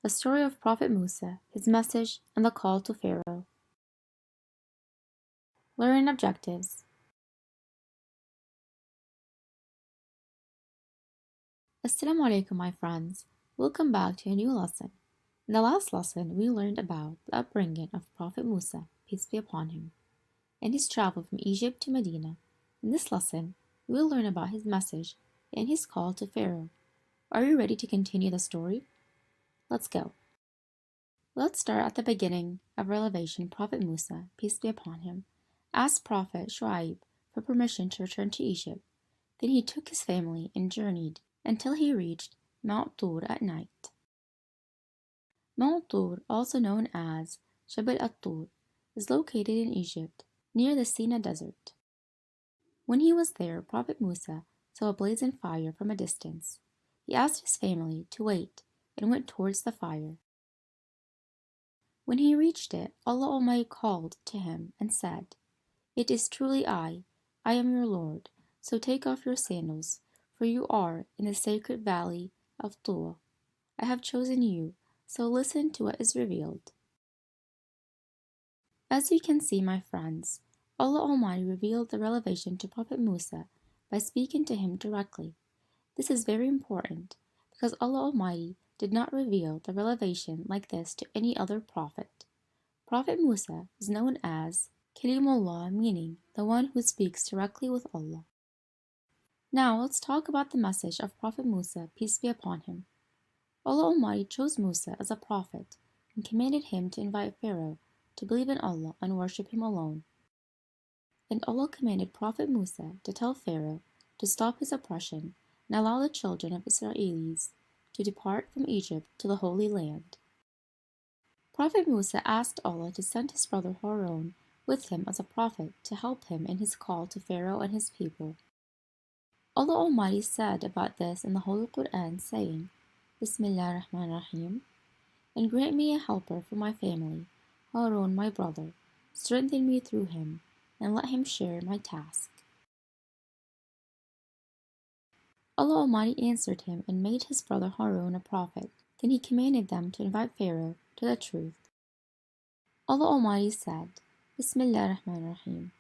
A story of Prophet Musa, his message, and the call to Pharaoh. Learning objectives. Assalamu alaikum, my friends. Welcome back to a new lesson. In the last lesson, we learned about the upbringing of Prophet Musa, peace be upon him, and his travel from Egypt to Medina. In this lesson, we will learn about his message and his call to Pharaoh. Are you ready to continue the story? Let's go. Let's start at the beginning of revelation. Prophet Musa, peace be upon him, asked Prophet Shu'aib for permission to return to Egypt. Then he took his family and journeyed until he reached Mount Tur at night. Mount Tur, also known as Jabal at-Tur, is located in Egypt, near the Sinai Desert. When he was there, Prophet Musa saw a blazing fire from a distance. He asked his family to wait and went towards the fire. When he reached it, Allah Almighty called to him and said, "It is truly I am your Lord, so take off your sandals, for you are in the sacred valley of Tur. I have chosen you, so listen to what is revealed." As you can see, my friends, Allah Almighty revealed the revelation to Prophet Musa by speaking to him directly. This is very important because Allah Almighty did not reveal the revelation like this to any other prophet. Prophet Musa is known as Kalimullah, meaning the one who speaks directly with Allah. Now let's talk about the message of Prophet Musa, peace be upon him. Allah Almighty chose Musa as a prophet and commanded him to invite Pharaoh to believe in Allah and worship him alone. And Allah commanded Prophet Musa to tell Pharaoh to stop his oppression and allow the children of Israelis to depart from Egypt to the Holy Land. Prophet Musa asked Allah to send his brother Harun with him as a prophet to help him in his call to Pharaoh and his people. Allah Almighty said about this in the Holy Quran, saying, Bismillah ar-Rahman ar-Rahim, and grant me a helper for my family, Harun my brother, strengthen me through him, and let him share my task. Allah Almighty answered him and made his brother Harun a prophet. Then he commanded them to invite Pharaoh to the truth. Allah Almighty said, Bismillah ar-Rahman ar-Rahim,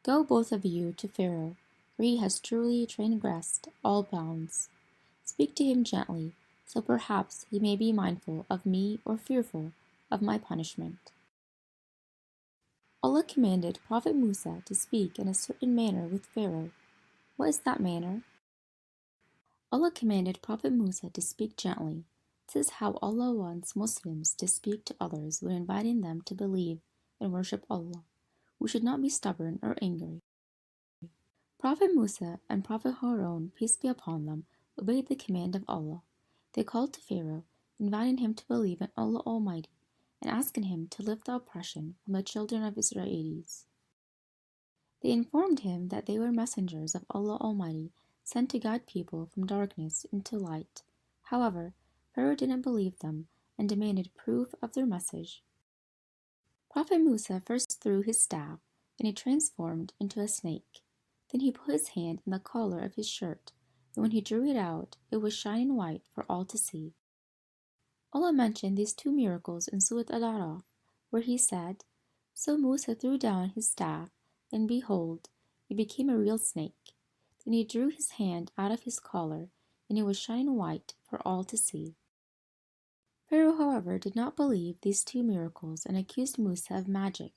go both of you to Pharaoh, for he has truly transgressed all bounds. Speak to him gently, so perhaps he may be mindful of me or fearful of my punishment. Allah commanded Prophet Musa to speak in a certain manner with Pharaoh. What is that manner? Allah commanded Prophet Musa to speak gently. This is how Allah wants Muslims to speak to others when inviting them to believe and worship Allah. We should not be stubborn or angry. Prophet Musa and Prophet Harun, peace be upon them, obeyed the command of Allah. They called to Pharaoh, inviting him to believe in Allah Almighty and asking him to lift the oppression from the children of Israelis. They informed him that they were messengers of Allah Almighty sent to guide people from darkness into light. However, Pharaoh didn't believe them and demanded proof of their message. Prophet Musa first threw his staff and it transformed into a snake. Then he put his hand in the collar of his shirt, and when he drew it out, it was shining white for all to see. Allah mentioned these two miracles in Surah Al-A'raf, where he said, So Musa threw down his staff, and behold, it became a real snake. Then he drew his hand out of his collar, and it was shining white for all to see. Pharaoh, however, did not believe these two miracles and accused Musa of magic.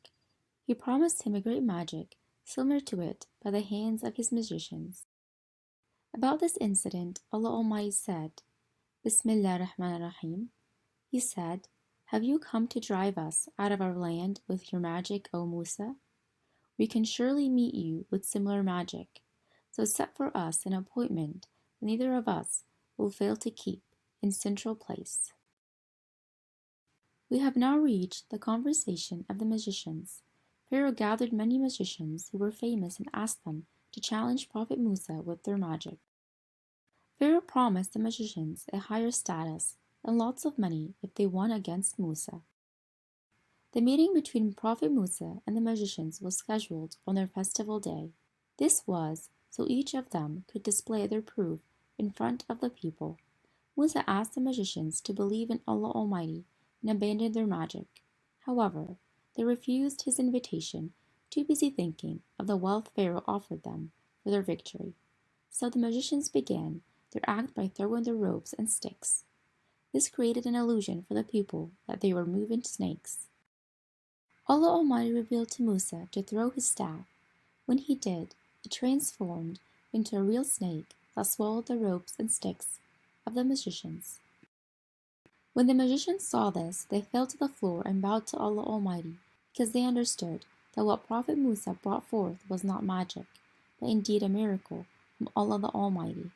He promised him a great magic, similar to it, by the hands of his magicians. About this incident, Allah Almighty said, Bismillah ar-Rahman ar-Rahim. He said, Have you come to drive us out of our land with your magic, O Musa? We can surely meet you with similar magic, so set for us an appointment that neither of us will fail to keep in central place. We have now reached the conversation of the magicians. Pharaoh gathered many magicians who were famous and asked them to challenge Prophet Musa with their magic. Pharaoh promised the magicians a higher status and lots of money if they won against Musa. The meeting between Prophet Musa and the magicians was scheduled on their festival day. This was so each of them could display their proof in front of the people. Musa asked the magicians to believe in Allah Almighty and abandon their magic. However, they refused his invitation, too busy thinking of the wealth Pharaoh offered them for their victory. So the magicians began their act by throwing their ropes and sticks. This created an illusion for the people that they were moving snakes. Allah Almighty revealed to Musa to throw his staff. When he did, it transformed into a real snake that swallowed the ropes and sticks of the magicians. When the magicians saw this, they fell to the floor and bowed to Allah Almighty, because they understood that what Prophet Musa brought forth was not magic, but indeed a miracle from Allah the Almighty.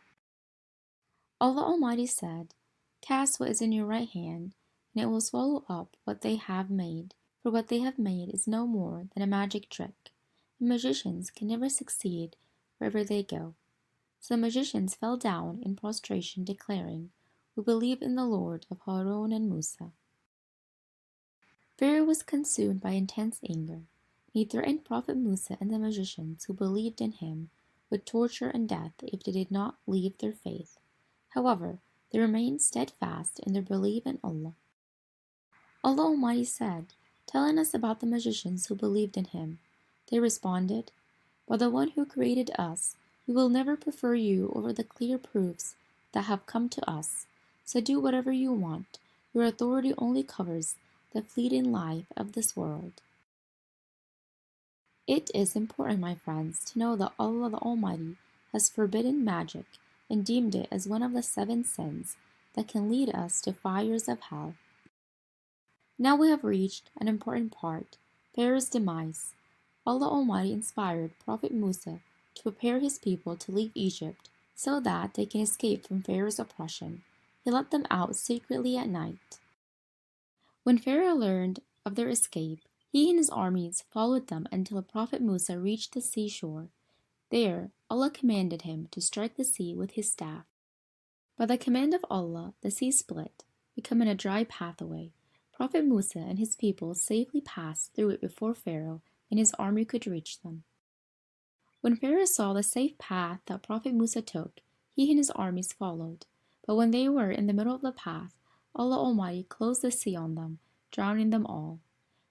Allah Almighty said, "Cast what is in your right hand, and it will swallow up what they have made, for what they have made is no more than a magic trick, and magicians can never succeed wherever they go." So the magicians fell down in prostration, declaring, "We believe in the Lord of Harun and Musa." Pharaoh was consumed by intense anger, and he threatened Prophet Musa and the magicians who believed in him with torture and death if they did not leave their faith. However, they remained steadfast in their belief in Allah. Allah Almighty said, telling us about the magicians who believed in him. They responded, "By the one who created us, we will never prefer you over the clear proofs that have come to us. So do whatever you want. Your authority only covers the fleeting life of this world." It is important, my friends, to know that Allah the Almighty has forbidden magic and deemed it as one of the 7 sins that can lead us to fires of hell. Now we have reached an important part, Pharaoh's demise. Allah Almighty inspired Prophet Musa to prepare his people to leave Egypt so that they can escape from Pharaoh's oppression. He let them out secretly at night. When Pharaoh learned of their escape, he and his armies followed them until Prophet Musa reached the seashore. There, Allah commanded him to strike the sea with his staff. By the command of Allah, the sea split, becoming a dry pathway. Prophet Musa and his people safely passed through it before Pharaoh and his army could reach them. When Pharaoh saw the safe path that Prophet Musa took, he and his armies followed. But when they were in the middle of the path, Allah Almighty closed the sea on them, drowning them all.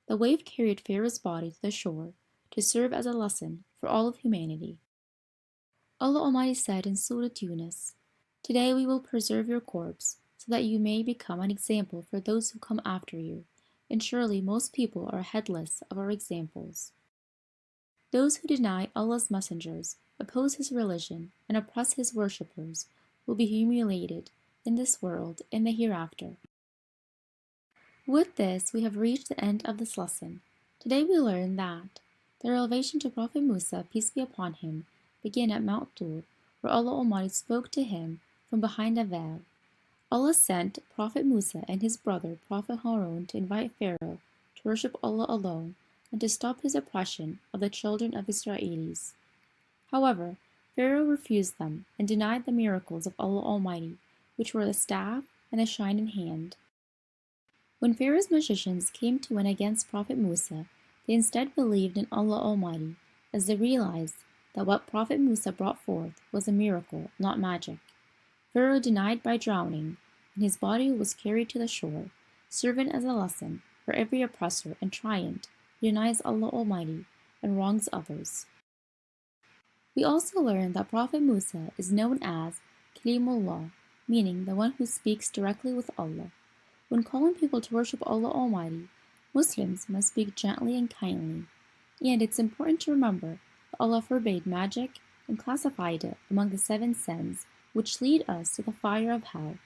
The wave carried Pharaoh's body to the shore to serve as a lesson for all of humanity. Allah Almighty said in Surah Yunus, "Today we will preserve your corpse, so that you may become an example for those who come after you, and surely most people are heedless of our examples." Those who deny Allah's messengers, oppose his religion, and oppress his worshippers will be humiliated in this world and the hereafter. With this, we have reached the end of this lesson. Today we learn that the revelation to Prophet Musa, peace be upon him, began at Mount Tur, where Allah Almighty spoke to him from behind a veil. Allah sent Prophet Musa and his brother Prophet Harun to invite Pharaoh to worship Allah alone and to stop his oppression of the children of Israelis. However, Pharaoh refused them and denied the miracles of Allah Almighty, which were the staff and the shining hand. When Pharaoh's magicians came to win against Prophet Musa, they instead believed in Allah Almighty, as they realized that what Prophet Musa brought forth was a miracle, not magic. Pharaoh denied by drowning, and his body was carried to the shore, serving as a lesson for every oppressor and tyrant who denies Allah Almighty and wrongs others. We also learn that Prophet Musa is known as Kalimullah, meaning the one who speaks directly with Allah. When calling people to worship Allah Almighty, Muslims must speak gently and kindly. And it's important to remember that Allah forbade magic and classified it among the 7 sins which lead us to the fire of hell.